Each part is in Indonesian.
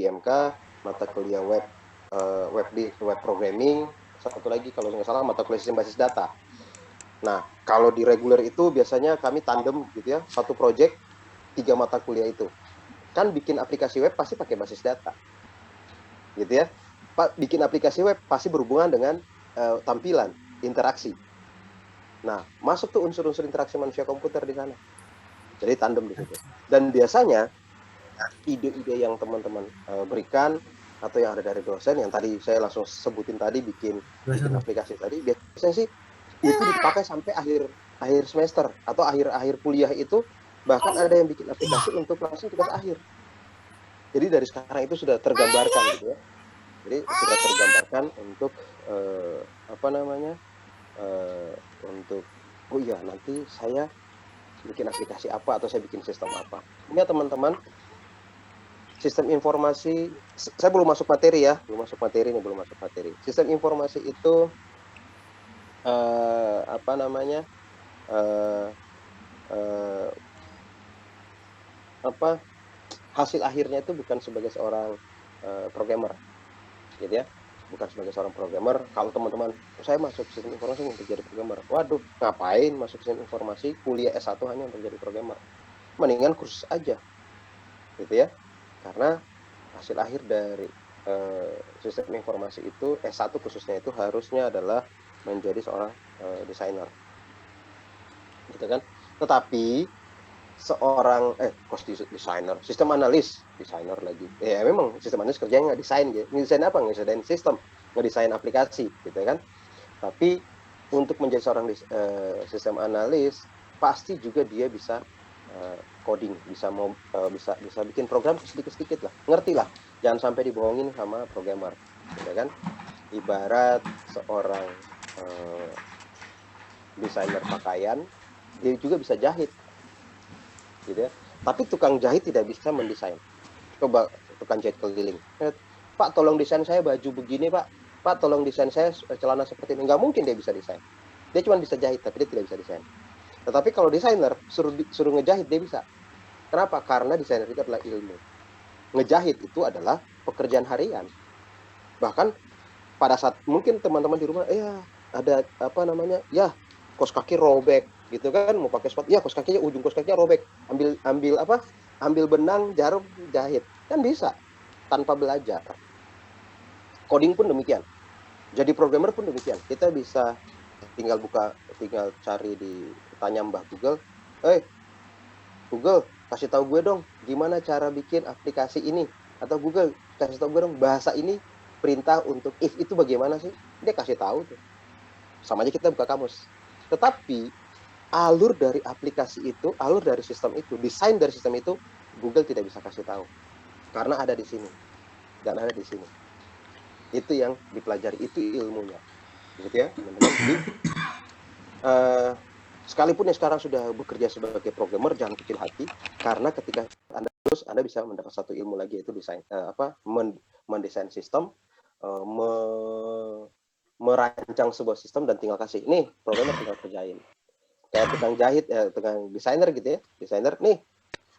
IMK, mata kuliah web programming, satu lagi kalau nggak salah mata kuliah sistem basis data. Nah, kalau di reguler itu biasanya kami tandem gitu ya, satu project 3 mata kuliah itu. Kan bikin aplikasi web pasti pakai basis data. Gitu ya. Bikin aplikasi web pasti berhubungan dengan tampilan, interaksi. Nah, masuk tuh unsur-unsur interaksi manusia komputer di sana. Jadi tandem di situ. Dan biasanya ide-ide yang teman-teman berikan atau yang ada dari dosen yang tadi saya langsung sebutin tadi bikin aplikasi tadi biasanya sih itu dipakai sampai akhir semester atau akhir kuliah itu, bahkan ada yang bikin aplikasi untuk langsung tugas akhir. Jadi dari sekarang itu sudah tergambarkan gitu ya. Jadi sudah tergambarkan untuk apa namanya untuk oh iya nanti saya bikin aplikasi apa atau saya bikin sistem apa. Ini ya teman-teman, sistem informasi saya belum masuk materi ya, belum masuk materi. Sistem informasi itu apa namanya apa hasil akhirnya itu bukan sebagai seorang programmer, gitu ya, bukan sebagai seorang programmer. Kalau teman-teman saya masuk sistem informasi untuk jadi programmer, waduh ngapain masuk sistem informasi kuliah S1 hanya untuk jadi programmer, mendingan kursus aja gitu ya, karena hasil akhir dari sistem informasi itu S1 khususnya itu harusnya adalah menjadi seorang desainer gitu kan. Tetapi seorang desainer, sistem analis, desainer lagi. Ya memang sistem analis kerjanya nggak desain gitu. Ngedesain apa? Ngedesain sistem, ngedesain aplikasi gitu kan. Tapi untuk menjadi seorang sistem analis pasti juga dia bisa coding, bisa bikin program sedikit-sedikit lah. Ngerti lah. Jangan sampai dibohongin sama programmer, gitu kan. Ibarat seorang desainer pakaian, dia juga bisa jahit gitu ya. Tapi tukang jahit tidak bisa mendesain. Coba tukang jahit keliling. Pak, tolong desain saya baju begini, Pak. Pak, tolong desain saya celana seperti ini. Nggak mungkin dia bisa desain. Dia cuma bisa jahit, tapi dia tidak bisa desain. Tetapi kalau desainer, suruh ngejahit, dia bisa. Kenapa? Karena desainer itu adalah ilmu. Ngejahit itu adalah pekerjaan harian. Bahkan pada saat mungkin teman-teman di rumah, ada apa namanya, ya kos kaki robek gitu kan, mau pakai sepatu, ya kos kakinya ujung kos kakinya robek, ambil benang jarum jahit kan bisa tanpa belajar. Coding pun demikian, jadi programmer pun demikian, kita bisa tinggal cari tanya Mbah Google, Google kasih tahu gue dong gimana cara bikin aplikasi ini, atau Google kasih tahu gue dong bahasa ini perintah untuk if itu bagaimana sih, dia kasih tahu tuh. Sama aja kita buka kamus. Tetapi alur dari aplikasi itu, alur dari sistem itu, desain dari sistem itu Google tidak bisa kasih tahu karena ada di sini dan ada di sini. Itu yang dipelajari, itu ilmunya, gitu ya teman-teman. Jadi sekalipun yang sekarang sudah bekerja sebagai programmer, jangan kecil hati, karena ketika Anda lulus, Anda bisa mendapat satu ilmu lagi, yaitu desain mendesain sistem, merancang sebuah sistem dan tinggal kasih, nih programmer tinggal kerjain. Kayak tukang jahit, tukang desainer gitu ya, desainer, nih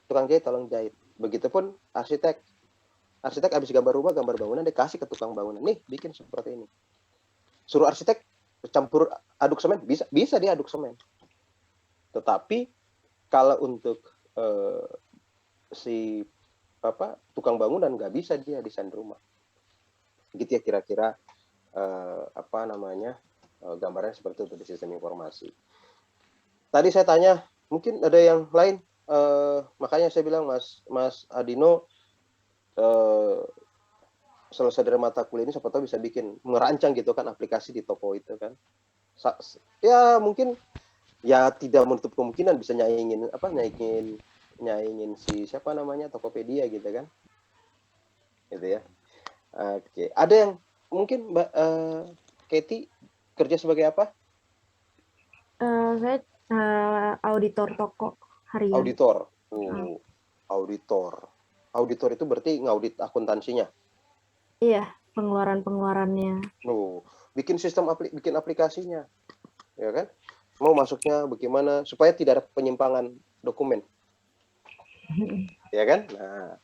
tukang jahit tolong jahit. Begitupun arsitek habis gambar rumah, gambar bangunan, dia kasih ke tukang bangunan, nih bikin seperti ini. Suruh arsitek campur aduk semen, bisa dia aduk semen. Tetapi kalau untuk si tukang bangunan nggak bisa dia desain rumah. Gitu ya kira-kira gambarnya seperti itu di sistem informasi. Tadi saya tanya, mungkin ada yang lain, makanya saya bilang Mas Adino selesai dari mata kuliah ini siapa tahu bisa bikin merancang gitu kan aplikasi di toko itu kan. Ya mungkin ya tidak menutup kemungkinan bisa nyaingin si siapa namanya Tokopedia gitu kan. Gitu ya. Oke, ada yang mungkin Mbak Katie kerja sebagai apa? Saya auditor toko harian. Auditor. Auditor itu berarti ngaudit akuntansinya. Iya, pengeluarannya. Bikin sistem bikin aplikasinya, ya kan? Mau masuknya bagaimana supaya tidak ada penyimpangan dokumen, ya kan? Nah,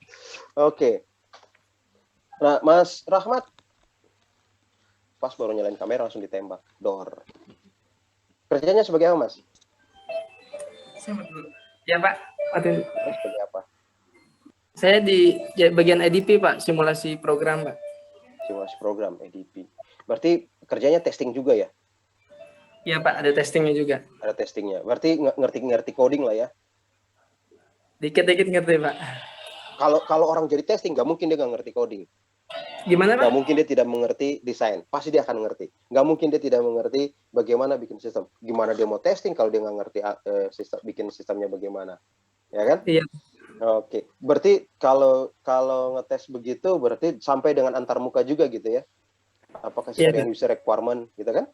oke. Nah, Mas Rahmat, pas baru nyalain kamera langsung ditembak. Dor. Kerjanya sebagai apa, Mas? Ya Pak, aduh, Kerjanya sebagai apa? saya di bagian EDP Pak, simulasi program Pak. Simulasi program, EDP. Berarti kerjanya testing juga ya? Iya Pak, ada testingnya juga. Ada testingnya. Berarti ngerti coding lah ya? Dikit-dikit ngerti Pak. Kalau orang jadi testing, nggak mungkin dia nggak ngerti coding. Gimana Pak? Nggak mungkin dia tidak mengerti desain. Pasti dia akan ngerti. Nggak mungkin dia tidak mengerti bagaimana bikin sistem. Gimana dia mau testing kalau dia nggak ngerti sistem, bikin sistemnya bagaimana. Ya kan? Iya. Oke. Berarti kalau ngetes begitu, berarti sampai dengan antar muka juga gitu ya? Apakah sesuai dengan user requirement gitu kan?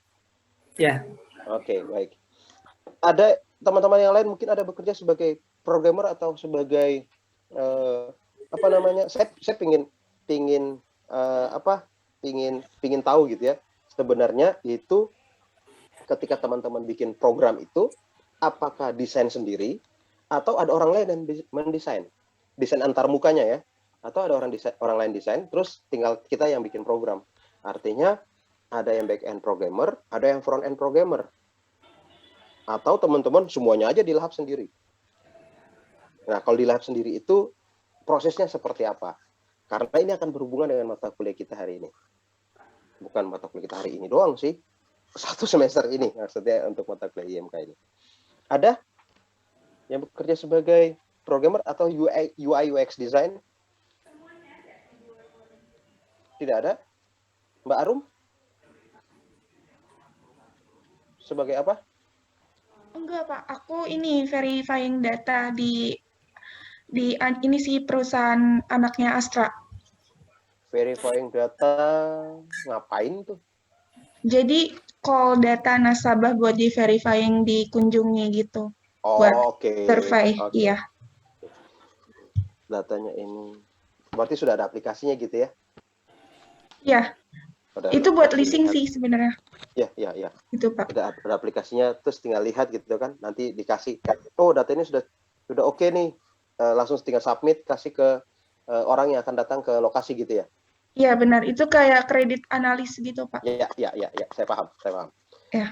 Ya. Oke, baik. Ada teman-teman yang lain mungkin ada bekerja sebagai programmer atau sebagai apa namanya? Saya pingin tahu gitu ya. Sebenarnya itu ketika teman-teman bikin program itu apakah desain sendiri atau ada orang lain yang mendesain? Desain antar mukanya ya. Atau ada orang lain desain terus tinggal kita yang bikin program. Artinya ada yang back end programmer, ada yang front end programmer. Atau teman-teman semuanya aja di lab sendiri. Nah, kalau di lab sendiri itu prosesnya seperti apa? Karena ini akan berhubungan dengan mata kuliah kita hari ini. Bukan mata kuliah kita hari ini doang sih. Satu semester ini maksudnya untuk mata kuliah IMK ini. Ada yang bekerja sebagai programmer atau UI UX design? Tidak ada? Mbak Arum? Sebagai apa? Enggak, Pak. Aku ini verifying data di ini sih perusahaan anaknya Astra. Verifying data ngapain tuh? Jadi call data nasabah buat di verifying dikunjungi gitu. Oh, oke. Survey, Okay. iya. Datanya ini. Berarti sudah ada aplikasinya gitu ya? Iya. Itu buat leasing sih sebenarnya. Ya. Itu Pak. Ada aplikasinya, terus tinggal lihat gitu kan, nanti dikasih, oh data ini sudah oke nih, langsung tinggal submit, kasih ke orang yang akan datang ke lokasi gitu ya? Iya benar, itu kayak kredit analis gitu Pak. Ya, saya paham. Ya.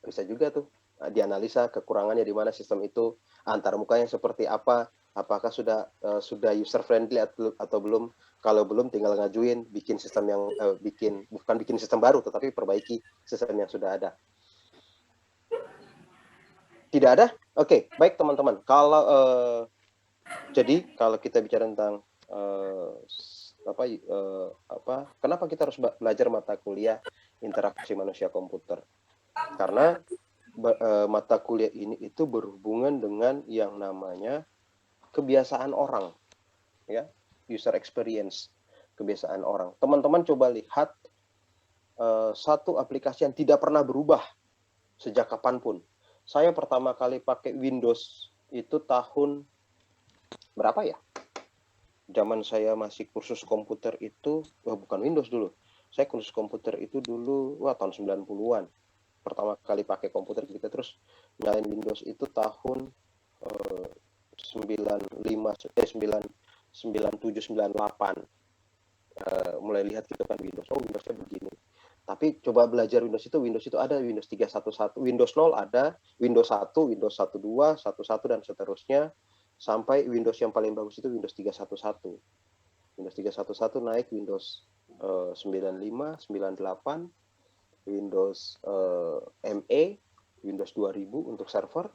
Bisa juga tuh dianalisa kekurangannya di mana sistem itu, antar mukanya seperti apa, apakah sudah user friendly atau belum. Kalau belum tinggal ngajuin bikin sistem yang bukan bikin sistem baru tetapi perbaiki sistem yang sudah ada. Tidak ada? Oke, baik teman-teman. Jadi kalau kita bicara tentang kenapa kita harus belajar mata kuliah interaksi manusia komputer? Karena mata kuliah ini itu berhubungan dengan yang namanya kebiasaan orang, ya, user experience, kebiasaan orang. Teman-teman coba lihat satu aplikasi yang tidak pernah berubah sejak kapanpun. Saya pertama kali pakai Windows itu tahun berapa ya? Zaman saya masih kursus komputer itu, bukan Windows dulu. Saya kursus komputer itu dulu, tahun 90-an. Pertama kali pakai komputer kita terus nyalain Windows itu tahun 97-98. Mulai lihat gitu kan Windows, Windowsnya begini. Tapi coba belajar Windows itu ada Windows 3.1.1, Windows 0 ada, Windows 1, Windows 1.2, 1.1 dan seterusnya sampai Windows yang paling bagus itu Windows 3.1.1. Windows 3.1.1 naik Windows 95, 98, Windows ME, Windows 2000 untuk server,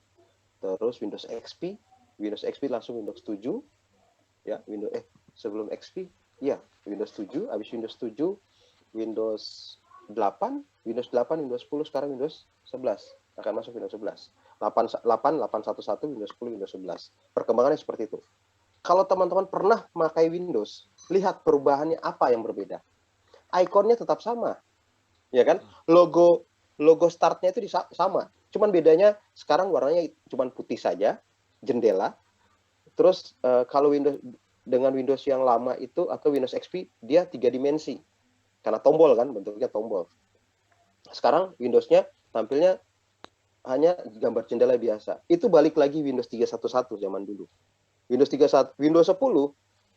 terus Windows XP langsung Windows 7, ya, sebelum XP, ya, Windows 7, habis Windows 7, Windows 8, Windows 10, sekarang Windows 11, akan masuk Windows 11. 8.11, Windows 10, Windows 11. Perkembangannya seperti itu. Kalau teman-teman pernah memakai Windows, lihat perubahannya apa yang berbeda. Ikonnya tetap sama, ya kan? Logo startnya itu sama. Cuman bedanya sekarang warnanya cuman putih saja, jendela. Terus kalau dengan Windows yang lama itu atau Windows XP dia 3 dimensi. Karena tombol kan, bentuknya tombol. Sekarang Windows-nya tampilnya hanya gambar jendela biasa. Itu balik lagi Windows 3.1.1 zaman dulu. Windows 10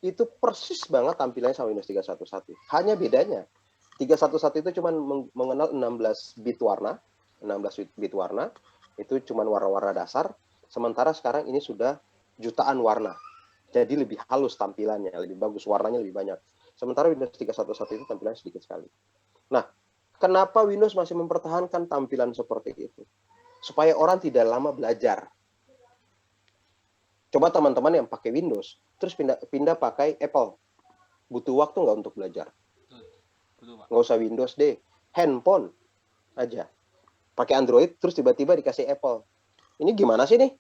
itu persis banget tampilannya sama Windows 3.1.1. Hanya bedanya 3.1.1 itu cuma mengenal 16 bit warna, 16 bit warna, itu cuma warna-warna dasar, sementara sekarang ini sudah jutaan warna. Jadi lebih halus tampilannya, lebih bagus, warnanya lebih banyak. Sementara Windows 3.1.1 itu tampilannya sedikit sekali. Nah, kenapa Windows masih mempertahankan tampilan seperti itu? Supaya orang tidak lama belajar. Coba teman-teman yang pakai Windows, terus pindah pakai Apple. Butuh waktu nggak untuk belajar? Nggak usah Windows deh. Handphone aja. Pakai Android, terus tiba-tiba dikasih Apple. Ini gimana sih nih?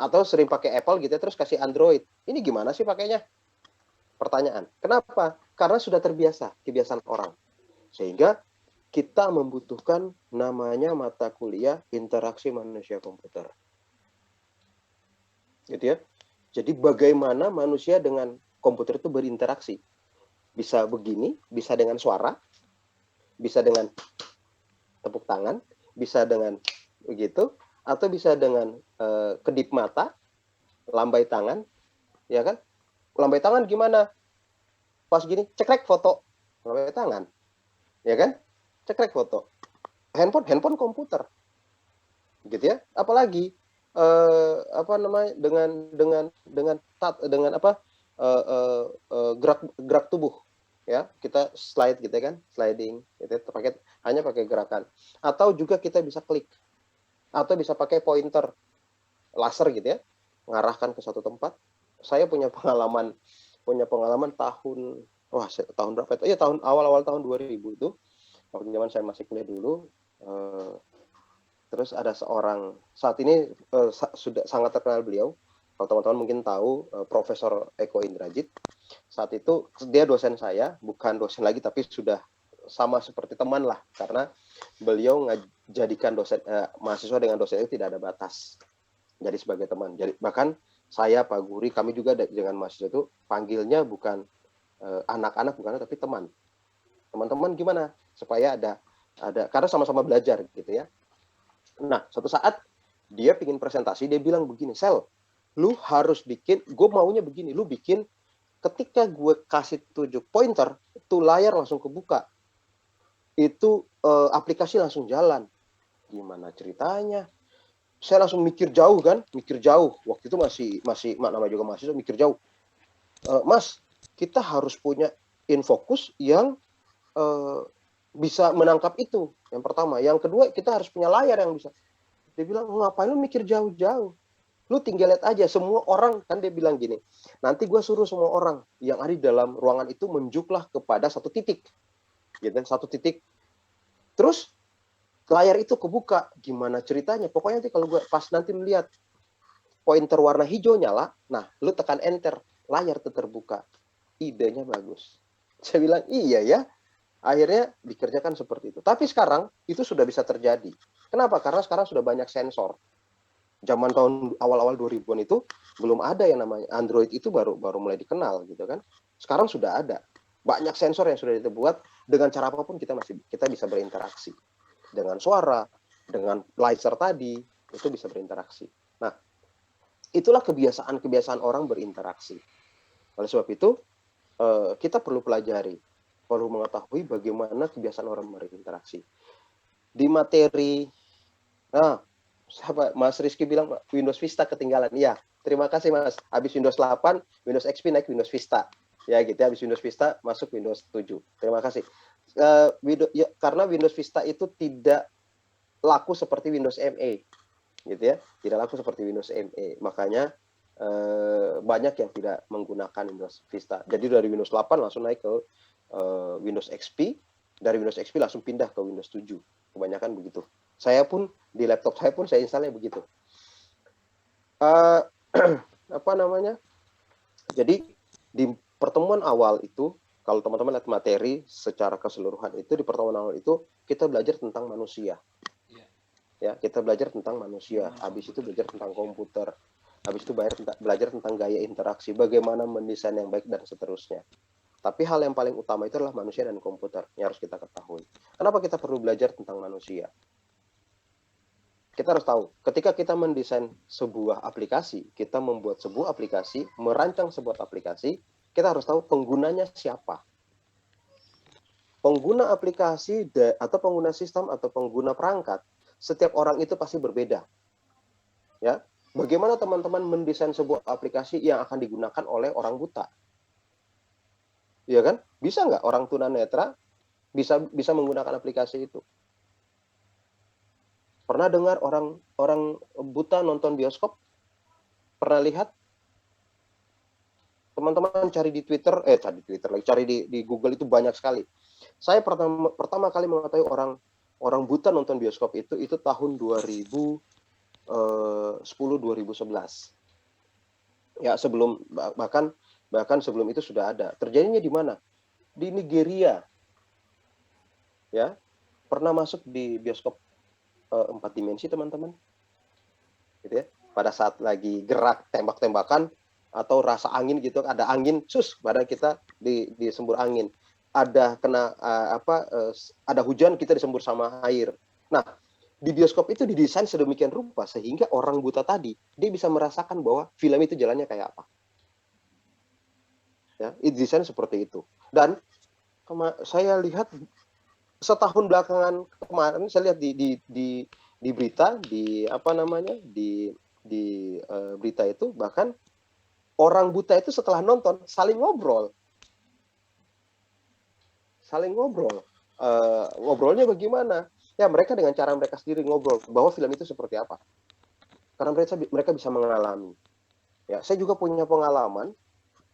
Atau sering pakai Apple gitu, terus kasih Android. Ini gimana sih pakainya? Pertanyaan. Kenapa? Karena sudah terbiasa, kebiasaan orang. Sehingga kita membutuhkan namanya mata kuliah interaksi manusia komputer. Gitu ya. Jadi bagaimana manusia dengan komputer itu berinteraksi. Bisa begini, bisa dengan suara, bisa dengan tepuk tangan, bisa dengan begitu, atau bisa dengan kedip mata, lambai tangan, ya kan? Lambai tangan gimana? Pas gini, cekrek foto, lambai tangan, ya kan? Cekrek foto. Handphone komputer, gitu ya. Apalagi apa namanya dengan gerak tubuh, ya, kita slide gitu kan, sliding, gitu, hanya pakai gerakan. Atau juga kita bisa klik, atau bisa pakai pointer laser gitu ya, mengarahkan ke suatu tempat. Saya punya pengalaman tahun berapa itu? Iya, awal tahun 2000 itu, waktu zaman saya masih kuliah dulu. Terus ada seorang, saat ini sudah sangat terkenal beliau. Kalau teman-teman mungkin tahu, Profesor Eko Indrajit. Saat itu dia dosen saya, bukan dosen lagi tapi sudah sama seperti teman lah, karena beliau menjadikan mahasiswa dengan dosen itu tidak ada batas. Jadi sebagai teman. Jadi bahkan saya, Pak Guri, kami juga dengan mahasiswa itu panggilnya bukan anak-anak, bukan, tapi teman. Teman-teman gimana? Supaya ada karena sama-sama belajar gitu ya. Nah, suatu saat dia pingin presentasi, dia bilang begini, Sel, lu harus bikin, gue maunya begini, lu bikin ketika gue kasih 7 pointer, itu layar langsung kebuka. Itu aplikasi langsung jalan. Gimana ceritanya? Saya langsung mikir jauh kan, Waktu itu masih nama juga mahasiswa, mikir jauh. Mas, kita harus punya InFocus yang bisa menangkap itu. Yang pertama. Yang kedua, kita harus punya layar yang bisa. Dia bilang, ngapain lu mikir jauh-jauh? Lu tinggal lihat aja. Semua orang, kan dia bilang gini, nanti gue suruh semua orang yang ada di dalam ruangan itu menunjuklah kepada satu titik. Gitu, satu titik. Terus, layar itu kebuka. Gimana ceritanya? Pokoknya nanti kalau gue pas nanti lihat pointer warna hijau nyala, nah, lu tekan enter, layar itu terbuka. Idenya bagus. Saya bilang, iya ya. Akhirnya dikerjakan seperti itu. Tapi sekarang itu sudah bisa terjadi. Kenapa? Karena sekarang sudah banyak sensor. Zaman tahun awal-awal 2000-an itu belum ada yang namanya Android, itu baru mulai dikenal gitu kan. Sekarang sudah ada. Banyak sensor yang sudah dibuat, dengan cara apapun kita bisa berinteraksi. Dengan suara, dengan laser tadi, itu bisa berinteraksi. Nah, itulah kebiasaan orang berinteraksi. Oleh sebab itu, kita perlu pelajari, perlu mengetahui bagaimana kebiasaan orang berinteraksi. Di materi, Mas Rizky bilang Windows Vista ketinggalan. Iya, terima kasih Mas. Habis Windows 8, Windows XP naik Windows Vista. Ya gitu ya, habis Windows Vista masuk Windows 7. Terima kasih. Karena Windows Vista itu tidak laku seperti Windows ME. Gitu ya. Tidak laku seperti Windows ME. Makanya banyak yang tidak menggunakan Windows Vista. Jadi dari Windows 8 langsung naik ke Windows XP, dari Windows XP langsung pindah ke Windows 7. Kebanyakan begitu. Saya pun di laptop saya pun saya instalnya begitu. Apa namanya? Jadi di pertemuan awal itu, kalau teman-teman lihat materi secara keseluruhan itu, di pertemuan awal itu kita belajar tentang manusia. Ya, kita belajar tentang manusia. Habis itu belajar tentang komputer. Habis itu belajar tentang gaya interaksi, bagaimana mendesain yang baik dan seterusnya. Tapi hal yang paling utama itu adalah manusia dan komputer yang harus kita ketahui. Kenapa kita perlu belajar tentang manusia? Kita harus tahu, ketika kita mendesain sebuah aplikasi, kita membuat sebuah aplikasi, merancang sebuah aplikasi, kita harus tahu penggunanya siapa. Pengguna aplikasi atau pengguna sistem atau pengguna perangkat, setiap orang itu pasti berbeda. Ya, bagaimana teman-teman mendesain sebuah aplikasi yang akan digunakan oleh orang buta? Ya kan? Bisa nggak orang tunanetra bisa menggunakan aplikasi itu? Pernah dengar orang buta nonton bioskop? Pernah lihat? Teman-teman cari di Twitter, cari di Google itu banyak sekali. Saya pertama kali mengetahui orang buta nonton bioskop itu tahun 2010 2011. Ya, bahkan sebelum itu sudah ada. Terjadinya di mana? Di Nigeria. Ya. Pernah masuk di bioskop 4 dimensi, teman-teman? Gitu ya. Pada saat lagi gerak tembak-tembakan atau rasa angin gitu, ada angin, badan kita disembur angin. Ada ada hujan, kita disembur sama air. Nah, di bioskop itu didesain sedemikian rupa sehingga orang buta tadi dia bisa merasakan bahwa film itu jalannya kayak apa. Ya, desain seperti itu. Dan saya lihat setahun belakangan kemarin, saya lihat di berita, di berita itu, bahkan orang buta itu setelah nonton saling ngobrol. Ngobrolnya bagaimana? Ya, mereka dengan cara mereka sendiri ngobrol bahwa film itu seperti apa. Karena mereka bisa mengalami. Ya, saya juga punya pengalaman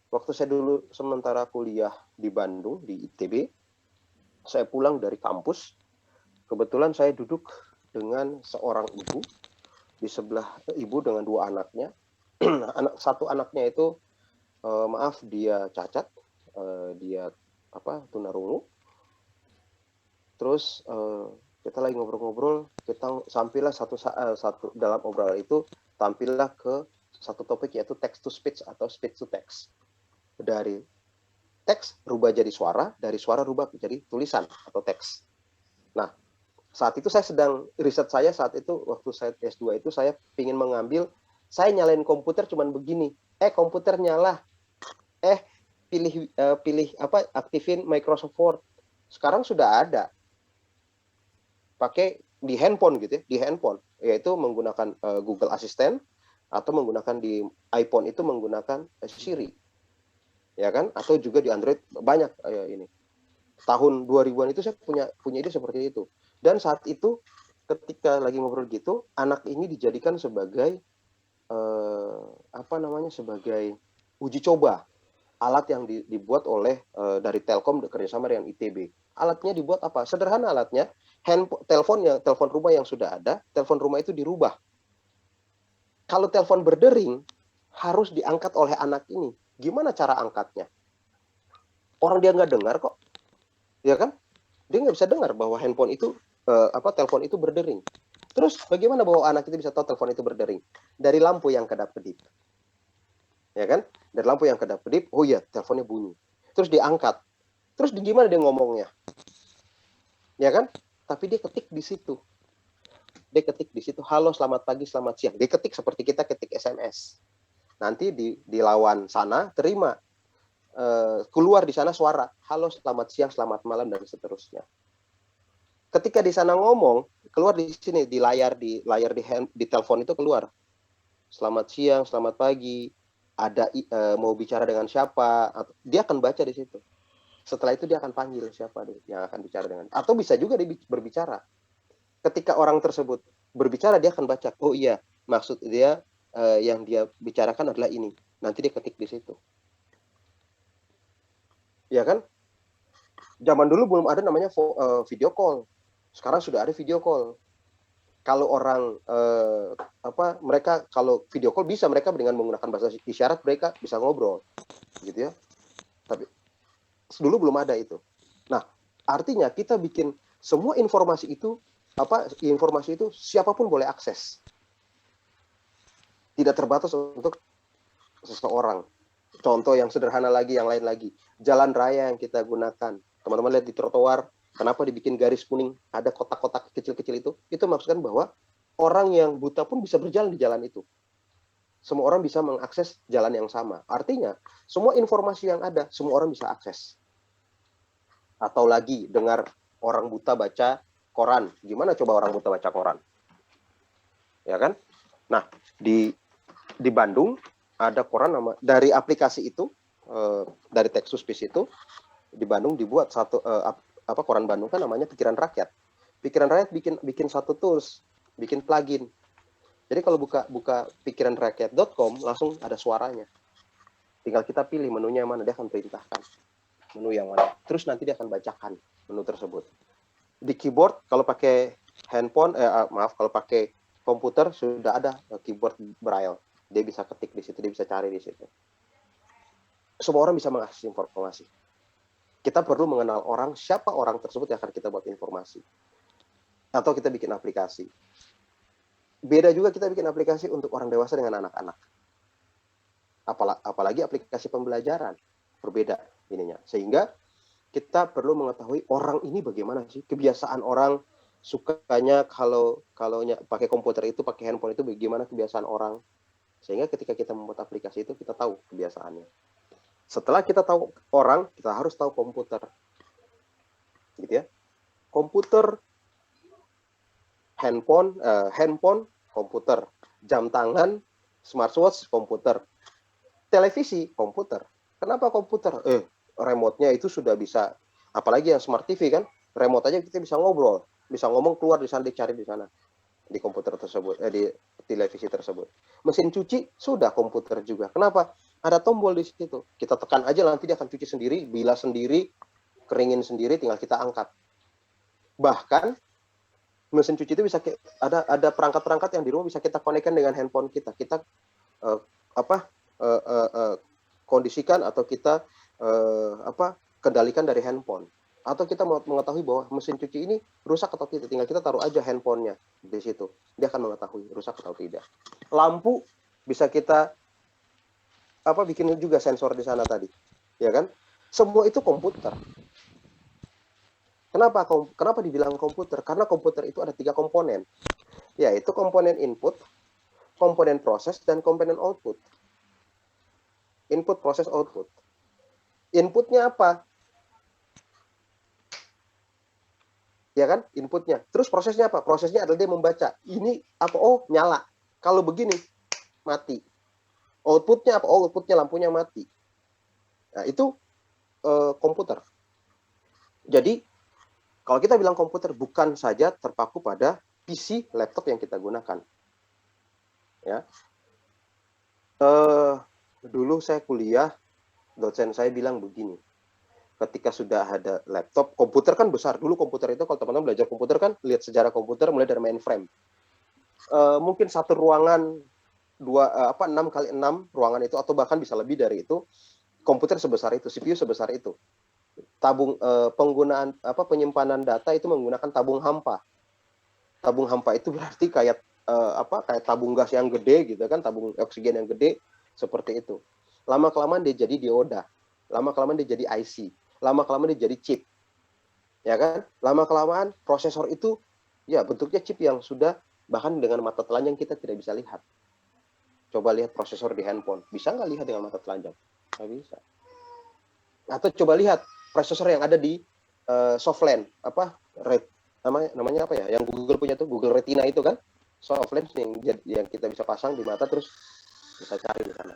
waktu saya dulu sementara kuliah di Bandung di ITB. Saya pulang dari kampus. Kebetulan saya duduk dengan seorang ibu, di sebelah ibu dengan 2 anaknya. Satu anaknya itu dia cacat, dia tunarungu. Terus kita lagi ngobrol-ngobrol, kita sampailah satu dalam obrolan itu tampillah ke satu topik, yaitu text to speech atau speech to text. Dari teks rubah jadi suara, dari suara rubah jadi tulisan atau teks. Nah, saat itu saya sedang riset saat itu waktu saya S2 itu saya ingin mengambil, saya nyalain komputer cuman begini, komputer nyala, aktifin Microsoft Word. Sekarang sudah ada, pakai di handphone gitu ya, yaitu menggunakan Google Assistant atau menggunakan di iPhone itu menggunakan Siri. Ya kan? Atau juga di Android banyak ini. Tahun 2000-an itu saya punya ide seperti itu. Dan saat itu ketika lagi ngobrol gitu, anak ini dijadikan sebagai sebagai uji coba alat yang dibuat oleh dari Telkom kerjasama dengan ITB. Alatnya dibuat apa? Sederhana alatnya, telepon rumah yang sudah ada, telepon rumah itu dirubah. Kalau telepon berdering harus diangkat oleh anak ini. Gimana cara angkatnya? Orang dia nggak dengar kok, ya kan? Dia nggak bisa dengar bahwa handphone itu telepon itu berdering. Terus bagaimana bahwa anak itu bisa tahu telepon itu berdering? Dari lampu yang kedap-kedip, ya kan? Dari lampu yang kedap-kedip, oh iya teleponnya bunyi. Terus diangkat. Terus gimana dia ngomongnya? Ya kan? Tapi dia ketik di situ. Halo, selamat pagi, selamat siang. Dia ketik seperti kita ketik SMS. Nanti di lawan sana terima, keluar di sana suara, halo, selamat siang, selamat malam, dan seterusnya. Ketika di sana ngomong, keluar di sini di layar di telepon itu keluar, selamat siang, selamat pagi, ada mau bicara dengan siapa, dia akan baca di situ. Setelah itu dia akan panggil siapa yang akan bicara dengan, atau bisa juga dia berbicara. Ketika orang tersebut berbicara, dia akan baca, oh iya, maksud dia yang dia bicarakan adalah ini. Nanti dia ketik di situ. Ya kan? Zaman dulu belum ada namanya video call. Sekarang sudah ada video call. Kalau orang mereka kalau video call bisa mereka dengan menggunakan bahasa isyarat mereka bisa ngobrol, gitu ya. Tapi dulu belum ada itu. Nah, artinya kita bikin semua informasi itu siapapun boleh akses. Tidak terbatas untuk seseorang. Contoh yang sederhana lagi, yang lain lagi. Jalan raya yang kita gunakan. Teman-teman lihat di trotoar, kenapa dibikin garis kuning, ada kotak-kotak kecil-kecil itu? Itu maksudkan bahwa orang yang buta pun bisa berjalan di jalan itu. semua orang bisa mengakses jalan yang sama. Artinya, semua informasi yang ada, semua orang bisa akses. Atau lagi, dengar orang buta baca koran. Gimana coba orang buta baca koran? Ya kan? Nah, di Bandung ada koran dari aplikasi itu, dari Textuspis itu, di Bandung dibuat satu koran Bandung kan namanya Pikiran Rakyat. Pikiran Rakyat bikin satu tools, bikin plugin. Jadi kalau buka pikiranrakyat.com langsung ada suaranya. Tinggal kita pilih menunya yang mana, dia akan perintahkan menu yang mana. Terus nanti dia akan bacakan menu tersebut. Di keyboard kalau pakai handphone, kalau pakai komputer sudah ada keyboard braille. Dia bisa ketik di situ, dia bisa cari di situ. Semua orang bisa mengakses informasi. Kita perlu mengenal orang, siapa orang tersebut yang akan kita buat informasi. Atau kita bikin aplikasi. Beda juga kita bikin aplikasi untuk orang dewasa dengan anak-anak. Apalagi aplikasi pembelajaran. Berbeda ininya. Sehingga kita perlu mengetahui orang ini bagaimana sih. Kebiasaan orang, sukanya kalau pakai komputer itu, pakai handphone itu bagaimana kebiasaan orang. Sehingga ketika kita membuat aplikasi itu, kita tahu kebiasaannya. Setelah kita tahu orang, kita harus tahu komputer. Gitu ya. Komputer, handphone, komputer. Jam tangan, smartwatch, komputer. Televisi, komputer. Kenapa komputer? Remote-nya itu sudah bisa, apalagi yang smart TV kan, remote aja kita bisa ngobrol, bisa ngomong keluar di sana, dicari di sana, di komputer tersebut, di televisi tersebut. Mesin cuci sudah komputer juga. Kenapa? Ada tombol di situ. Kita tekan aja nanti dia akan cuci sendiri, bilas sendiri, keringin sendiri, tinggal kita angkat. Bahkan mesin cuci itu bisa ada perangkat-perangkat yang di rumah bisa kita konekkan dengan handphone kita. Kita kondisikan atau kita kendalikan dari handphone. Atau kita mau mengetahui bahwa mesin cuci ini rusak atau tidak, tinggal kita taruh aja handphonenya di situ. Dia akan mengetahui rusak atau tidak. Lampu bisa kita bikin juga sensor di sana tadi, ya kan? Semua itu komputer. Kenapa dibilang komputer? Karena komputer itu ada 3 komponen, yaitu komponen input, komponen proses, dan komponen output. Input, proses, output. Inputnya apa? Ya kan? Inputnya. Terus prosesnya apa? Prosesnya adalah dia membaca. Ini apa? Oh, nyala. Kalau begini, mati. Outputnya apa? Oh, outputnya lampunya mati. Nah, itu komputer. Jadi, kalau kita bilang komputer, bukan saja terpaku pada PC, laptop yang kita gunakan. Ya. Dulu saya kuliah, dosen saya bilang begini. Ketika sudah ada laptop, komputer kan besar. Dulu komputer itu, kalau teman-teman belajar komputer kan, lihat sejarah komputer mulai dari mainframe. Mungkin satu ruangan 6x6 ruangan itu, atau bahkan bisa lebih dari itu, komputer sebesar itu, CPU sebesar itu. Penggunaan penyimpanan data itu menggunakan tabung hampa. Tabung hampa itu berarti kayak tabung gas yang gede gitu kan, tabung oksigen yang gede seperti itu. Lama-kelamaan dia jadi dioda, lama-kelamaan dia jadi IC, lama-kelamaan dia jadi chip. Ya kan? Lama-kelamaan prosesor itu ya bentuknya chip yang sudah bahkan dengan mata telanjang kita tidak bisa lihat. Coba lihat prosesor di handphone. Bisa nggak lihat dengan mata telanjang? Nggak bisa. Atau coba lihat prosesor yang ada di Softland. Namanya apa ya? Yang Google punya tuh, Google Retina itu kan? Softland yang kita bisa pasang di mata terus bisa cari di sana.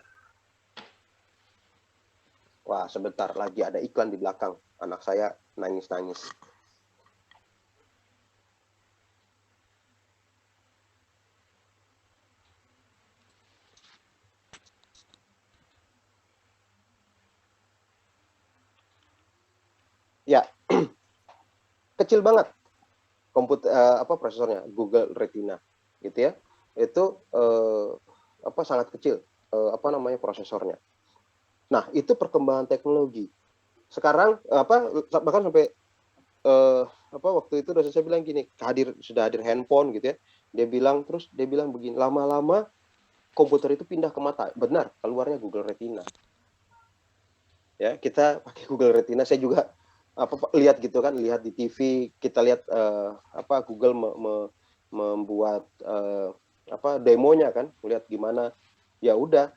Wah, sebentar lagi ada iklan di belakang. Anak saya nangis-nangis. Ya, kecil banget komputer prosesornya Google Retina, gitu ya. Itu sangat kecil prosesornya. Nah, itu perkembangan teknologi. Sekarang bahkan sampai waktu itu dosen saya bilang gini, sudah hadir handphone gitu ya. Dia bilang begini, lama-lama komputer itu pindah ke mata. Benar, keluarnya Google Retina. Ya, kita pakai Google Retina. Saya juga lihat gitu kan, lihat di TV, kita lihat Google membuat demonya kan, lihat gimana ya udah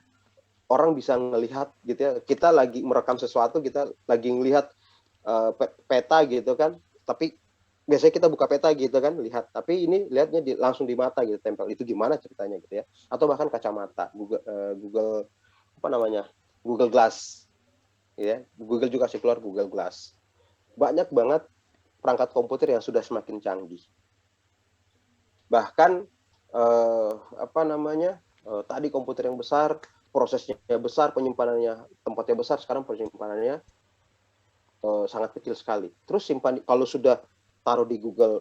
orang bisa ngelihat gitu ya, kita lagi merekam sesuatu, kita lagi ngelihat peta gitu kan, tapi biasanya kita buka peta gitu kan, lihat, tapi ini lihatnya langsung di mata gitu, tempel, itu gimana ceritanya gitu ya, atau bahkan kacamata, Google apa namanya, Google Glass ya, Google juga sih keluar Google Glass. Banyak banget perangkat komputer yang sudah semakin canggih, bahkan apa namanya, tadi komputer yang besar, prosesnya besar, penyimpanannya, tempatnya besar, sekarang penyimpanannya sangat kecil sekali. Terus simpan, kalau sudah taruh di Google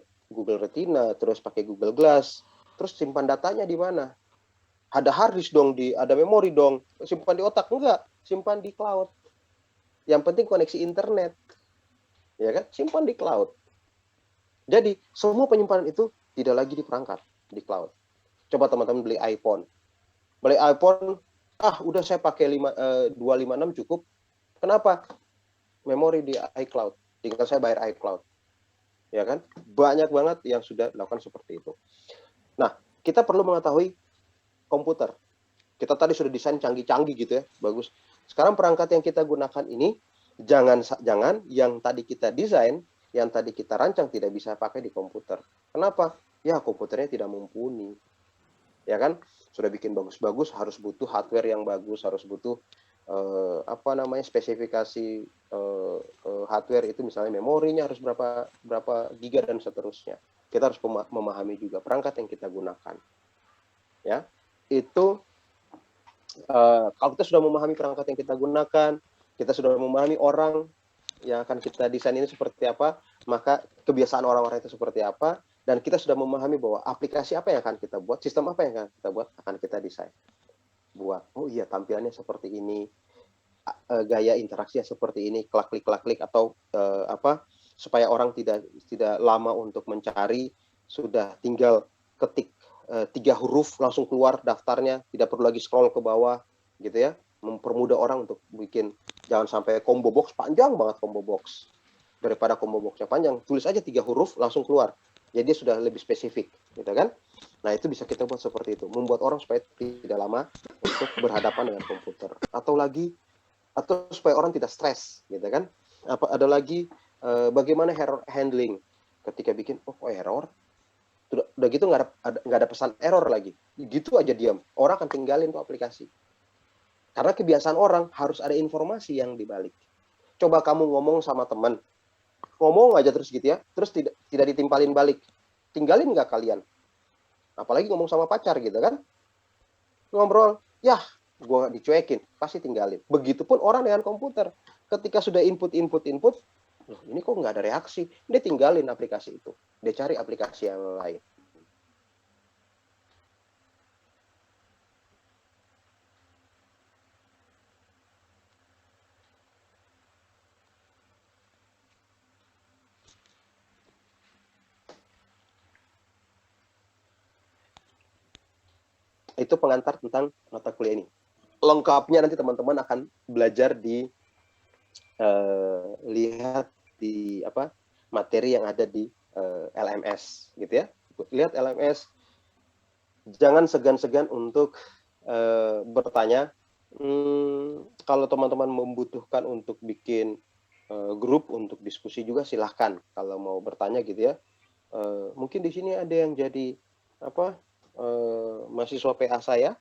Retina, terus pakai Google Glass, terus simpan datanya di mana? Ada hard disk dong, ada memori dong, simpan di otak? Enggak, simpan di cloud. Yang penting koneksi internet, ya kan? Simpan di cloud. Jadi semua penyimpanan itu tidak lagi di perangkat, di cloud. Coba teman-teman beli iPhone, udah saya pakai 256 cukup. Kenapa? Memori di iCloud, tinggal saya bayar iCloud, ya kan? Banyak banget yang sudah dilakukan seperti itu. Nah, kita perlu mengetahui komputer. Kita tadi sudah desain canggih-canggih gitu ya, bagus. Sekarang perangkat yang kita gunakan ini jangan yang tadi kita desain, yang tadi kita rancang tidak bisa pakai di komputer. Kenapa? Ya komputernya tidak mumpuni, ya kan? Sudah bikin bagus-bagus, harus butuh hardware yang bagus, harus butuh apa namanya, spesifikasi hardware itu, misalnya memorinya harus berapa giga dan seterusnya. Kita harus memahami juga perangkat yang kita gunakan, ya. Itu kalau kita sudah memahami perangkat yang kita gunakan, kita sudah memahami orang yang akan kita desain ini seperti apa, maka kebiasaan orang-orang itu seperti apa, dan kita sudah memahami bahwa aplikasi apa yang akan kita buat, sistem apa yang akan kita buat, akan kita desain. Buat, oh iya tampilannya seperti ini, gaya interaksinya seperti ini, klik atau supaya orang tidak lama untuk mencari, sudah tinggal ketik 3 huruf langsung keluar daftarnya, tidak perlu lagi scroll ke bawah gitu ya, mempermudah orang untuk bikin, jangan sampai combo box panjang banget, combo box, daripada combo boxnya panjang, tulis aja 3 huruf langsung keluar, jadi sudah lebih spesifik gitu kan. Nah itu bisa kita buat seperti itu, membuat orang supaya tidak lama untuk berhadapan dengan komputer, atau supaya orang tidak stres gitu kan. Ada lagi bagaimana error handling ketika bikin error, udah gitu nggak ada pesan error lagi, gitu aja diam, orang akan tinggalin tuh aplikasi, karena kebiasaan orang harus ada informasi yang dibalik. Coba kamu ngomong sama teman, ngomong aja terus gitu ya, terus tidak ditimpalin balik, tinggalin nggak kalian? Apalagi ngomong sama pacar gitu kan, ngobrol, ya gue dicuekin, pasti tinggalin. Begitupun orang dengan komputer, ketika sudah input, loh, ini kok nggak ada reaksi, dia tinggalin aplikasi itu, dia cari aplikasi yang lain. Itu pengantar tentang mata kuliah ini. Lengkapnya nanti teman-teman akan belajar di lihat di materi yang ada di LMS gitu ya. Lihat LMS, jangan segan-segan untuk bertanya. Kalau teman-teman membutuhkan untuk bikin grup untuk diskusi juga silahkan kalau mau bertanya gitu ya. Mungkin di sini ada yang jadi mahasiswa PA saya.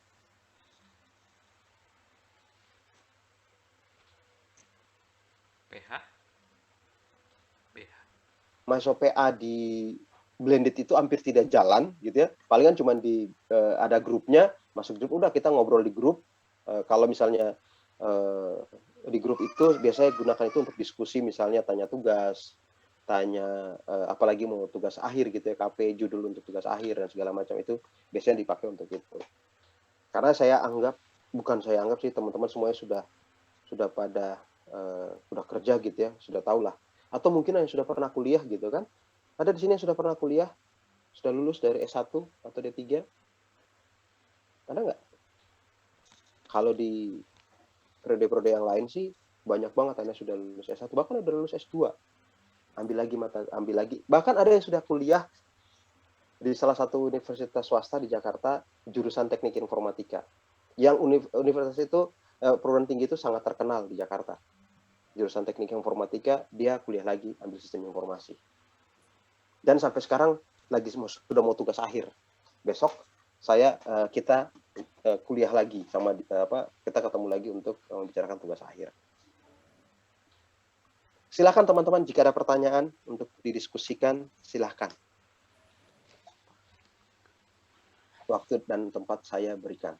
Mahasiswa PA di blended itu hampir tidak jalan gitu ya. Palingan cuma ada grupnya, masuk grup udah kita ngobrol di grup. Kalau misalnya di grup itu biasanya gunakan itu untuk diskusi, misalnya tanya tugas, apalagi mau tugas akhir gitu ya, KP, judul untuk tugas akhir dan segala macam, itu biasanya dipakai untuk itu. Karena bukan saya anggap sih, teman-teman semuanya sudah pada sudah kerja gitu ya, sudah tahu lah. Atau mungkin yang sudah pernah kuliah gitu kan. Ada di sini yang sudah pernah kuliah, sudah lulus dari S1 atau D3? Ada nggak? Kalau di periode-periode yang lain sih banyak banget yang sudah lulus S1, bahkan ada lulus S2. Ambil lagi. Bahkan ada yang sudah kuliah di salah satu universitas swasta di Jakarta, jurusan teknik informatika. Yang universitas itu perguruan tinggi itu sangat terkenal di Jakarta. Jurusan teknik informatika, dia kuliah lagi ambil sistem informasi. Dan sampai sekarang lagi sudah mau tugas akhir. Besok kita kuliah lagi sama kita ketemu lagi untuk membicarakan tugas akhir. Silakan teman-teman, jika ada pertanyaan untuk didiskusikan, silakan. Waktu dan tempat saya berikan.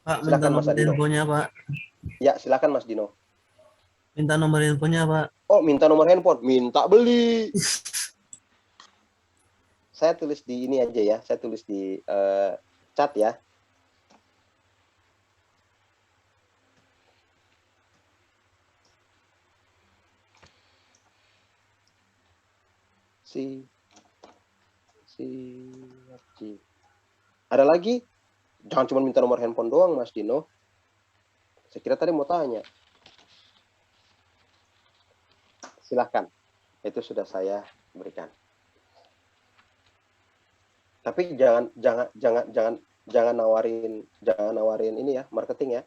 Pak, minta Silakan Mas nomor Adino. infonya, Pak. Ya, silakan Mas Dino. Minta nomor infonya, Pak. Oh, minta nomor handphone, minta beli. Saya tulis di ini aja ya, saya tulis di chat ya. Ada lagi? Jangan cuma minta nomor handphone doang, Mas Dino. Saya kira tadi mau tanya. Silahkan. Itu sudah saya berikan. Tapi jangan nawarin ini ya, marketing ya.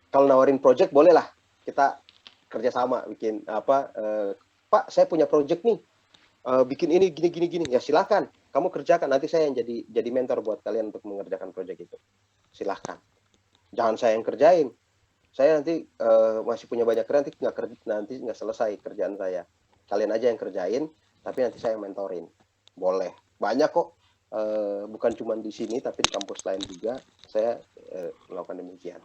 Kalau nawarin project boleh lah. Kita kerjasama bikin Pak, saya punya project nih. Bikin ini gini. Ya silakan. Kamu kerjakan, nanti saya yang jadi mentor buat kalian untuk mengerjakan project itu. Silahkan. Jangan saya yang kerjain. Saya nanti masih punya banyak kerjaan, nanti nggak selesai kerjaan saya. Kalian aja yang kerjain, tapi nanti saya yang mentorin. Boleh. Banyak kok. Bukan cuma di sini, tapi di kampus lain juga saya melakukan demikian.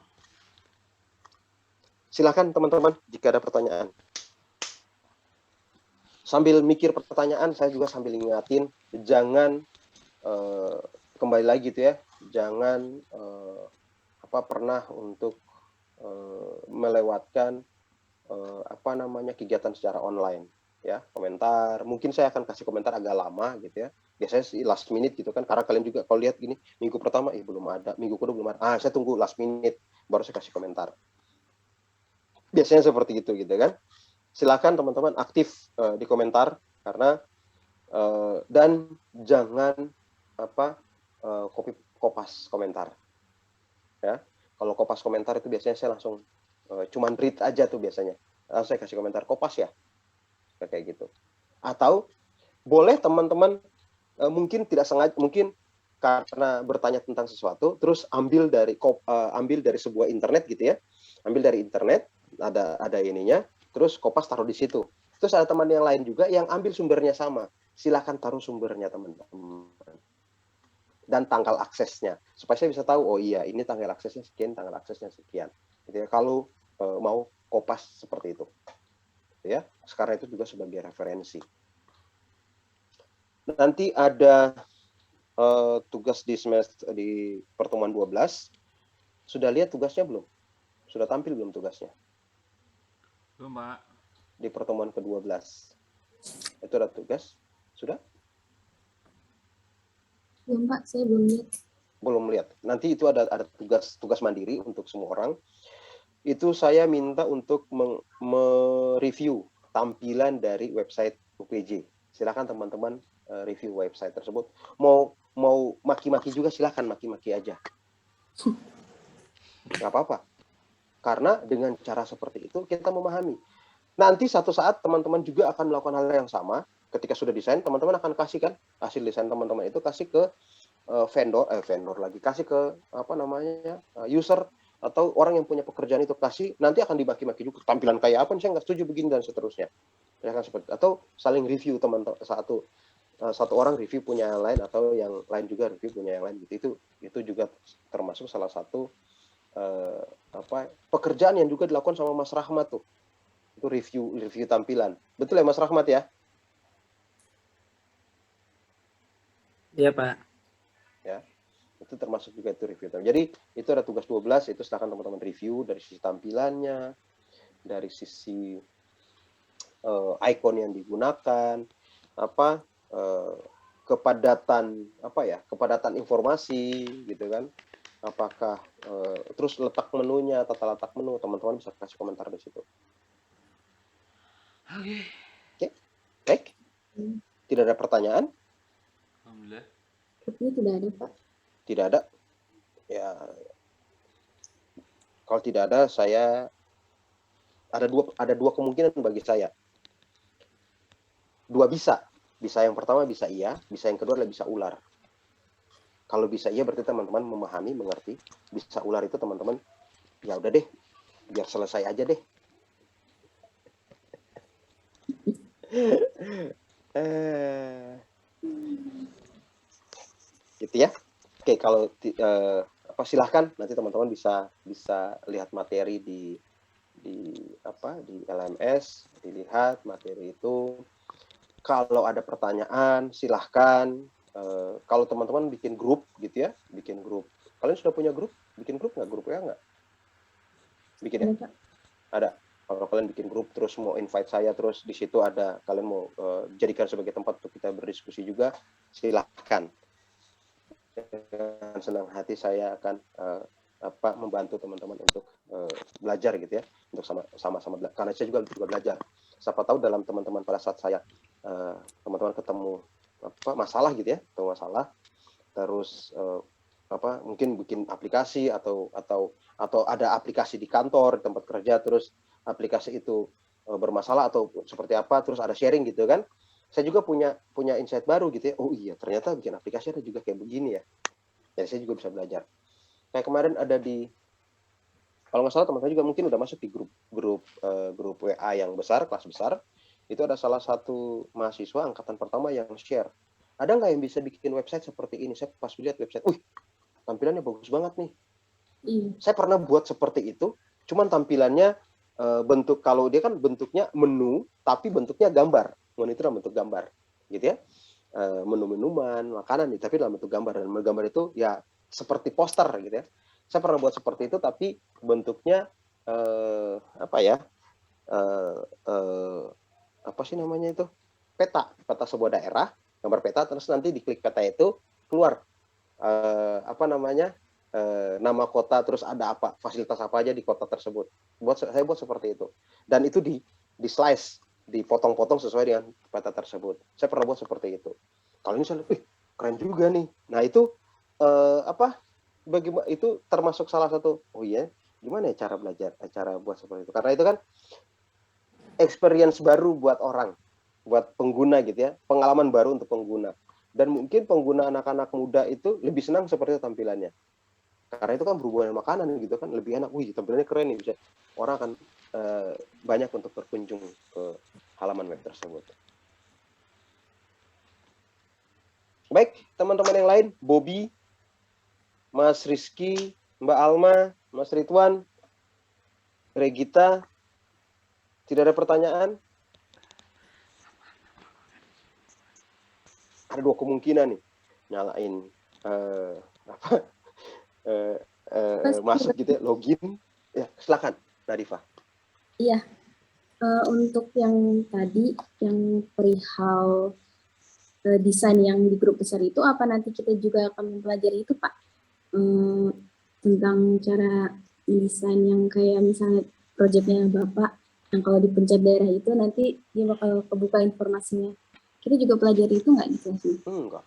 Silakan teman-teman, jika ada pertanyaan. Sambil mikir pertanyaan, saya juga sambil ingatin, jangan kembali lagi gitu ya, jangan pernah untuk melewatkan kegiatan secara online ya, komentar. Mungkin saya akan kasih komentar agak lama gitu ya. Biasanya sih last minute gitu kan, karena kalian juga kalau lihat gini, minggu pertama belum ada, minggu kedua belum ada. Saya tunggu last minute baru saya kasih komentar. Biasanya seperti itu gitu kan. Silakan teman-teman aktif di komentar karena dan jangan kopas komentar. Ya. Kalau kopas komentar itu biasanya saya langsung cuman read aja tuh biasanya. Langsung saya kasih komentar kopas ya. Kayak gitu. Atau boleh teman-teman mungkin tidak sengaja, mungkin karena bertanya tentang sesuatu terus ambil dari sebuah internet gitu ya. Ambil dari internet, ada ininya, terus kopas taruh di situ. Terus ada teman yang lain juga yang ambil sumbernya sama. Silakan taruh sumbernya teman-teman. Dan tanggal aksesnya. Supaya saya bisa tahu, oh iya ini tanggal aksesnya sekian, tanggal aksesnya sekian. Gitu ya, kalau mau kopas seperti itu. Gitu ya. Sekarang itu juga sebagai referensi. Nanti ada tugas di pertemuan 12. Sudah lihat tugasnya belum? Sudah tampil belum tugasnya? Belum, Pak. Di pertemuan ke-12. Itu ada tugas? Sudah? Belum Pak, saya belum lihat. Belum lihat. Nanti itu ada tugas mandiri untuk semua orang. Itu saya minta untuk mereview tampilan dari website UPJ. Silakan teman-teman review website tersebut. Mau maki-maki juga silakan maki-maki aja. Nggak apa-apa. Karena dengan cara seperti itu kita memahami. Nanti satu saat teman-teman juga akan melakukan hal yang sama. Ketika sudah desain, teman-teman akan kasih kan hasil desain teman-teman itu kasih ke vendor lagi, kasih ke user atau orang yang punya pekerjaan itu kasih. Nanti akan dibagi-bagi juga tampilan kayak apa, saya nggak setuju begini dan seterusnya. Ya kan seperti atau saling review teman-teman satu orang review punya yang lain atau yang lain juga review punya yang lain gitu. Itu juga termasuk salah satu pekerjaan yang juga dilakukan sama Mas Rahmat tuh. Itu review tampilan. Betul ya Mas Rahmat ya? Iya, Pak. Ya. Itu termasuk juga itu review. Jadi itu ada tugas 12, itu silakan teman-teman review dari sisi tampilannya, dari sisi icon yang digunakan, kepadatan informasi gitu kan. Apakah terus letak menunya, tata letak menu, teman-teman bisa kasih komentar di situ. Oke. Baik. Tidak ada pertanyaan? Alhamdulillah. Grupnya tidak ada, Pak. Tidak ada? Ya, kalau tidak ada, saya ada dua kemungkinan bagi saya. Dua bisa. Bisa yang pertama bisa iya, bisa yang kedua adalah bisa ular. Kalau bisa iya berarti teman-teman memahami, mengerti. Bisa ular itu teman-teman, ya udah deh, biar selesai aja deh. Gitu ya. Oke, kalau silahkan nanti teman-teman bisa lihat materi di LMS, dilihat materi itu. Kalau ada pertanyaan silahkan. Kalau teman-teman bikin grup gitu ya, bikin grup. Kalian sudah punya grup? Bikin grup nggak? Grup ya nggak? Bikin ya? Ada, Pak. Ada. Kalau kalian bikin grup terus mau invite saya, terus di situ ada kalian mau jadikan sebagai tempat untuk kita berdiskusi juga, silahkan. Dengan senang hati saya akan membantu teman-teman untuk belajar gitu ya, untuk sama-sama karena saya juga belajar. Siapa tahu dalam teman-teman pada saat saya teman-teman ketemu masalah gitu ya, ketemu masalah, terus mungkin bikin aplikasi atau ada aplikasi di kantor, di tempat kerja, terus aplikasi itu bermasalah atau seperti apa, terus ada sharing gitu kan. Saya juga punya insight baru gitu ya. Oh iya, ternyata bikin aplikasi ada juga kayak begini ya. Dan saya juga bisa belajar. Kayak kemarin ada kalau nggak salah teman-teman juga mungkin udah masuk di grup WA yang besar, kelas besar. Itu ada salah satu mahasiswa angkatan pertama yang share. Ada nggak yang bisa bikin website seperti ini? Saya pas lihat website, tampilannya bagus banget nih. Iya. Saya pernah buat seperti itu, cuman tampilannya kalau dia kan bentuknya menu, tapi bentuknya gambar. Menu itu dalam bentuk gambar, gitu ya. Menu-minuman, makanan nih, tapi dalam bentuk gambar. Dan gambar itu ya seperti poster gitu ya. Saya pernah buat seperti itu, tapi bentuknya apa sih namanya itu? Peta sebuah daerah, gambar peta, terus nanti diklik peta itu keluar nama kota, terus ada apa fasilitas apa aja di kota tersebut. Saya buat seperti itu, dan itu di slice, dipotong-potong sesuai dengan peta tersebut. Saya pernah buat seperti itu. Kalau ini saya lihat, keren juga nih. Nah itu bagaimana itu termasuk salah satu. Oh iya, gimana ya cara buat seperti itu? Karena itu kan experience baru buat orang, buat pengguna gitu ya, pengalaman baru untuk pengguna. Dan mungkin pengguna anak-anak muda itu lebih senang seperti itu tampilannya. Karena itu kan berhubungan dengan makanan gitu kan, lebih enak. Wih, tampilannya keren nih, bisa orang akan banyak untuk berkunjung ke halaman web tersebut. Baik, teman-teman yang lain, Bobby, Mas Rizky, Mbak Alma, Mas Ridwan, Regita, tidak ada pertanyaan? Ada dua kemungkinan nih, nyalain masuk gitu ya, login. Ya, silakan, Nadifa. Iya. Untuk yang tadi, yang perihal desain yang di grup besar itu, apa nanti kita juga akan mempelajari itu, Pak? Tentang cara desain yang kayak misalnya proyeknya Bapak, yang kalau dipencet daerah itu nanti dia bakal kebuka informasinya. Kita juga pelajari itu nggak di kelas ini? Enggak.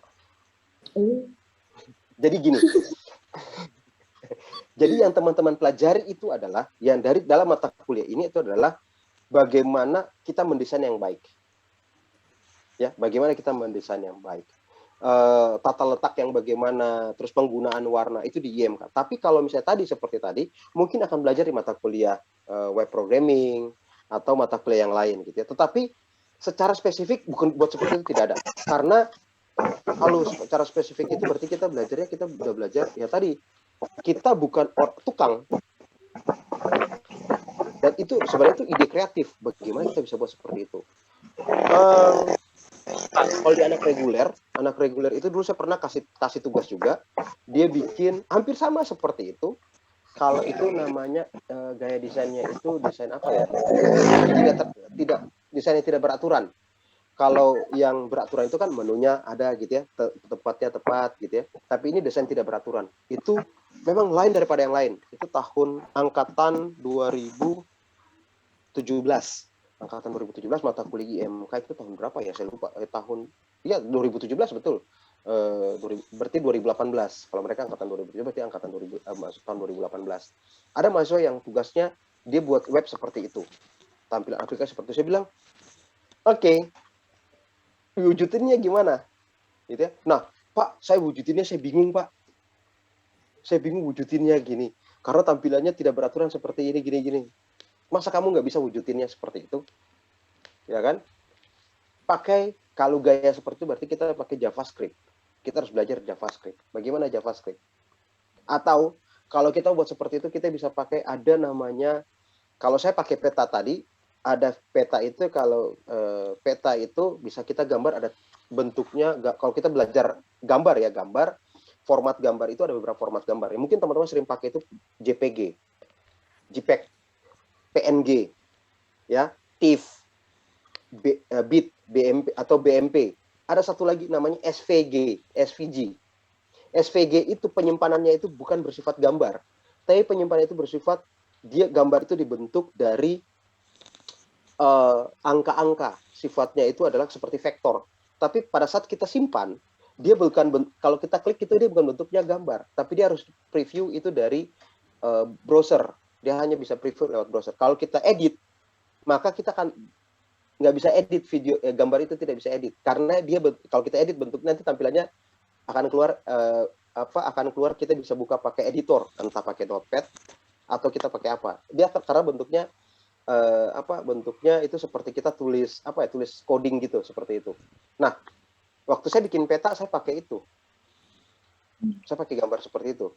Jadi gini. Jadi yang teman-teman pelajari itu adalah, yang dari dalam mata kuliah ini itu adalah bagaimana kita mendesain yang baik. Ya, bagaimana kita mendesain yang baik. Tata letak yang bagaimana, terus penggunaan warna itu di IMK. Tapi kalau misalnya seperti tadi, mungkin akan belajar di mata kuliah web programming atau mata kuliah yang lain gitu ya. Tetapi secara spesifik bukan buat seperti itu, tidak ada. Karena kalau secara spesifik itu berarti kita udah belajar ya tadi, kita bukan tukang. Dan itu sebenarnya itu ide kreatif, bagaimana kita bisa buat seperti itu. Kalau di anak reguler itu dulu saya pernah kasih tugas juga, dia bikin hampir sama seperti itu. Kalau itu namanya gaya desainnya itu desain apa ya? Desainnya tidak beraturan. Kalau yang beraturan itu kan menunya ada gitu ya, tempatnya tepat gitu ya. Tapi ini desain tidak beraturan. Itu memang lain daripada yang lain. Itu tahun angkatan 2017. angkatan 2017 mata kuliah IMK itu tahun berapa ya? Saya lupa. Tahun 2017 betul. Berarti 2018. Kalau mereka angkatan 2017 berarti angkatan masuk tahun 2018. Ada mahasiswa yang tugasnya dia buat web seperti itu. Tampilan aplikasi seperti itu. Saya bilang, oke, wujudinnya gimana? Gitu ya. Nah, Pak, saya wujudinnya saya bingung, Pak. Saya bingung wujudinnya gini. Karena tampilannya tidak beraturan seperti ini, gini. Masa kamu nggak bisa wujudinnya seperti itu? Ya kan? Kalau gaya seperti itu berarti kita pakai JavaScript. Kita harus belajar JavaScript. Bagaimana JavaScript? Atau kalau kita buat seperti itu, kita bisa pakai ada namanya, kalau saya pakai peta tadi, ada peta itu, kalau peta itu bisa kita gambar, ada bentuknya. Kalau kita belajar gambar ya, format gambar itu ada beberapa format gambar. Ya, mungkin teman-teman sering pakai itu JPG, JPEG, PNG, ya, TIFF, BIT, BMP atau BMP. Ada satu lagi namanya SVG, SVG. SVG itu penyimpanannya itu bukan bersifat gambar, tapi penyimpanan itu bersifat gambar itu dibentuk dari angka-angka. Sifatnya itu adalah seperti vektor. Tapi pada saat kita simpan, dia bukan, kalau kita klik itu dia bukan bentuknya gambar, tapi dia harus preview itu dari browser. Dia hanya bisa preview lewat browser. Kalau kita edit, maka kita kan nggak bisa edit video, gambar itu tidak bisa edit, karena dia kalau kita edit bentuknya nanti tampilannya akan keluar, kita bisa buka pakai editor, entah pakai Notepad atau kita pakai apa. Dia karena bentuknya bentuknya itu seperti kita tulis tulis coding gitu, seperti itu. Nah, waktu saya bikin peta saya pakai itu. Saya pakai gambar seperti itu.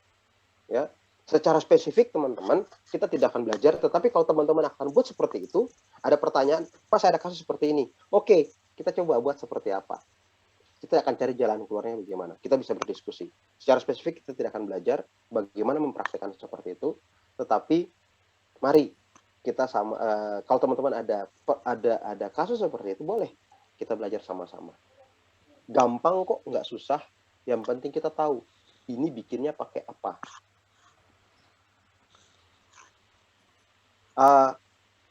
Ya. Secara spesifik teman-teman, kita tidak akan belajar, tetapi kalau teman-teman akan buat seperti itu, ada pertanyaan, Pak, saya ada kasus seperti ini. Oke, kita coba buat seperti apa. Kita akan cari jalan keluarnya bagaimana. Kita bisa berdiskusi. Secara spesifik kita tidak akan belajar bagaimana mempraktekkan seperti itu, tetapi mari kita kalau teman-teman ada kasus seperti itu, boleh kita belajar sama-sama. Gampang kok, nggak susah. Yang penting kita tahu ini bikinnya pakai apa.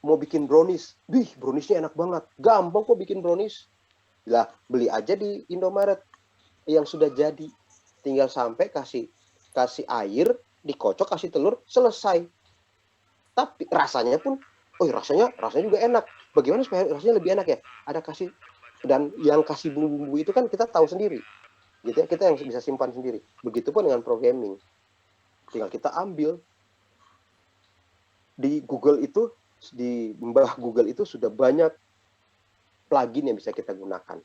Mau bikin brownies, browniesnya enak banget, gampang kok bikin brownies. Lah, beli aja di Indomaret yang sudah jadi, tinggal sampai kasih air, dikocok, kasih telur, selesai. Tapi rasanya pun, rasanya juga enak. Bagaimana supaya rasanya lebih enak ya? Ada kasih, dan yang kasih bumbu-bumbu itu kan kita tahu sendiri, gitu ya, kita yang bisa simpan sendiri. Begitupun dengan programming, tinggal kita ambil. Di Google itu, di mbah Google itu sudah banyak plugin yang bisa kita gunakan.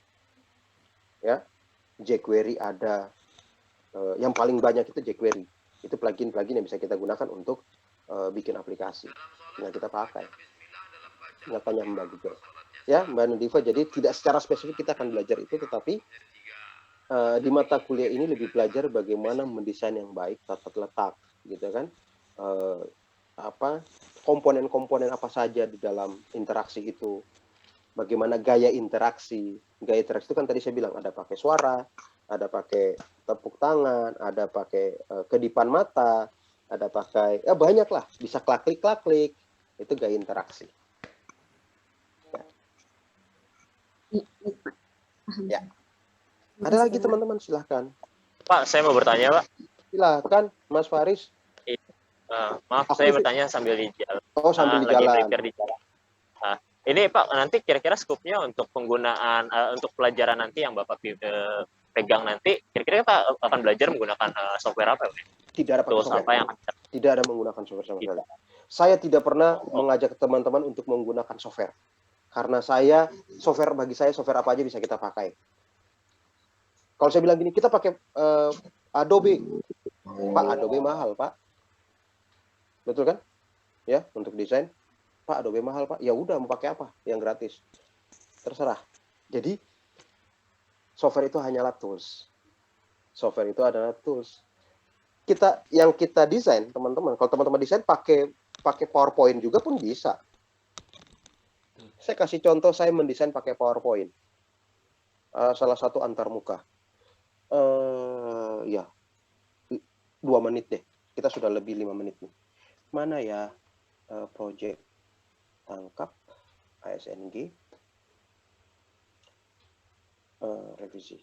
Ya, jQuery ada, yang paling banyak itu jQuery. Itu plugin yang bisa kita gunakan untuk bikin aplikasi. Nah, kita pakai. Makanya mbah Google. Ya, Mbak Nadifa, jadi tidak secara spesifik kita akan belajar itu, tetapi di mata kuliah ini lebih belajar bagaimana mendesain yang baik, tata letak, gitu kan. Komponen-komponen apa saja di dalam interaksi itu, bagaimana gaya interaksi itu kan tadi saya bilang ada pakai suara, ada pakai tepuk tangan, ada pakai kedipan mata, ada pakai banyak lah, bisa klik itu gaya interaksi ya. Ada lagi teman-teman, silahkan Pak, saya mau bertanya, Pak. Silahkan Mas Faris. Maaf, saya bertanya sambil di jalan. Sambil di lagi jalan. prepare di jalan. Ini Pak, nanti kira-kira skupnya untuk penggunaan untuk pelajaran nanti yang Bapak pegang nanti, kira-kira kita akan belajar menggunakan software apa, Pak? Tidak ada pakai software. Apa yang tidak ada menggunakan software sama sekali. Saya tidak pernah mengajak teman-teman untuk menggunakan software. Karena bagi saya software apa aja bisa kita pakai. Kalau saya bilang gini, kita pakai Adobe. Pak, Adobe mahal, Pak. Betul kan? Ya, untuk desain. Pak, Adobe mahal, Pak. Ya udah, mau pakai apa? Yang gratis. Terserah. Jadi, software itu hanyalah tools. Software itu adalah tools. Yang kita desain, teman-teman, kalau teman-teman desain pakai PowerPoint juga pun bisa. Saya kasih contoh, saya mendesain pakai PowerPoint. Salah satu antarmuka. 2 menit deh. Kita sudah lebih 5 menit nih. Mana ya project? Tangkap. ASNG revisi.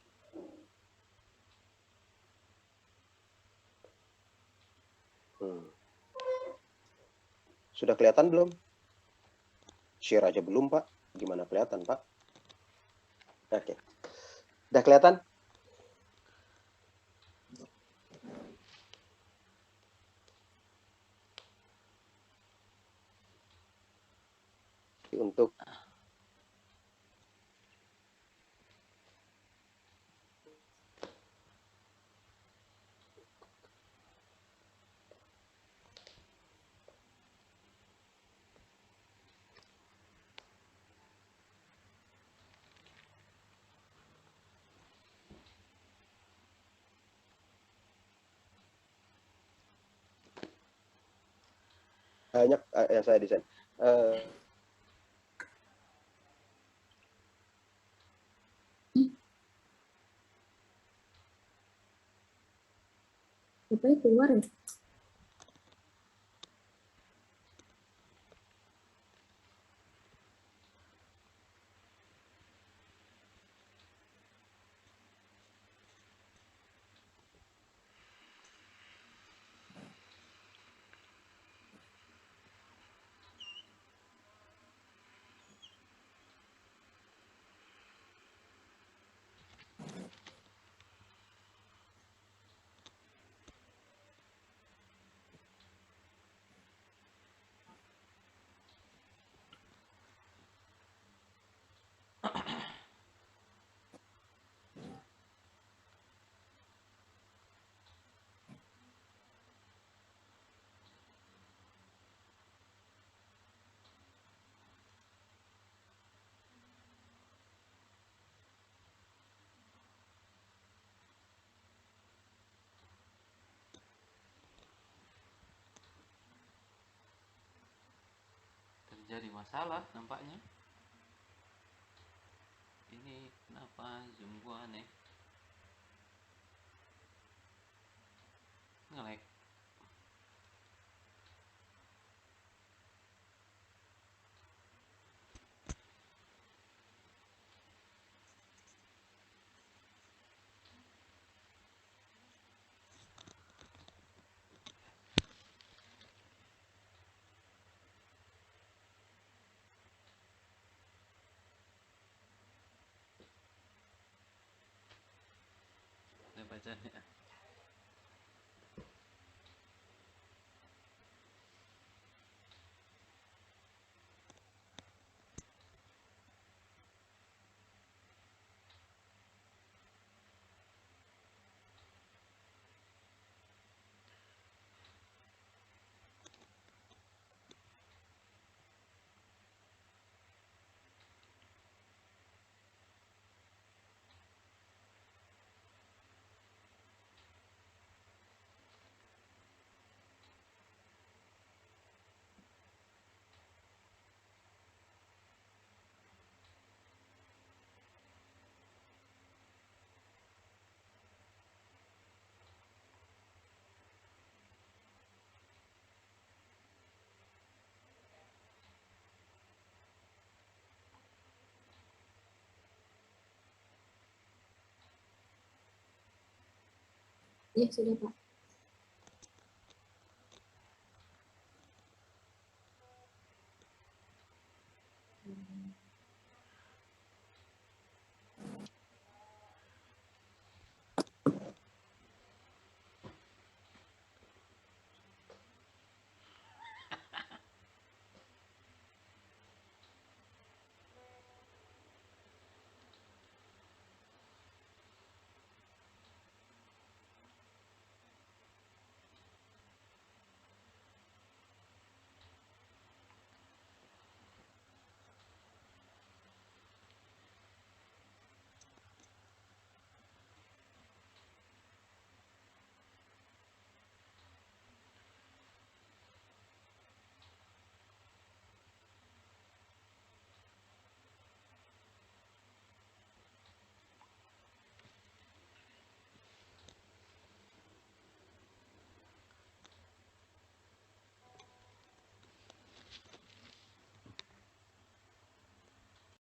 Sudah kelihatan belum? Share aja belum, Pak. Gimana kelihatan, Pak? Oke. Udah kelihatan? Untuk banyak yang saya desain. Bapaknya keluar ya? Terjadi masalah nampaknya. Ini kenapa Zoom gua aneh? Nge-lag. Udah bacanya. Ya, sudah Pak.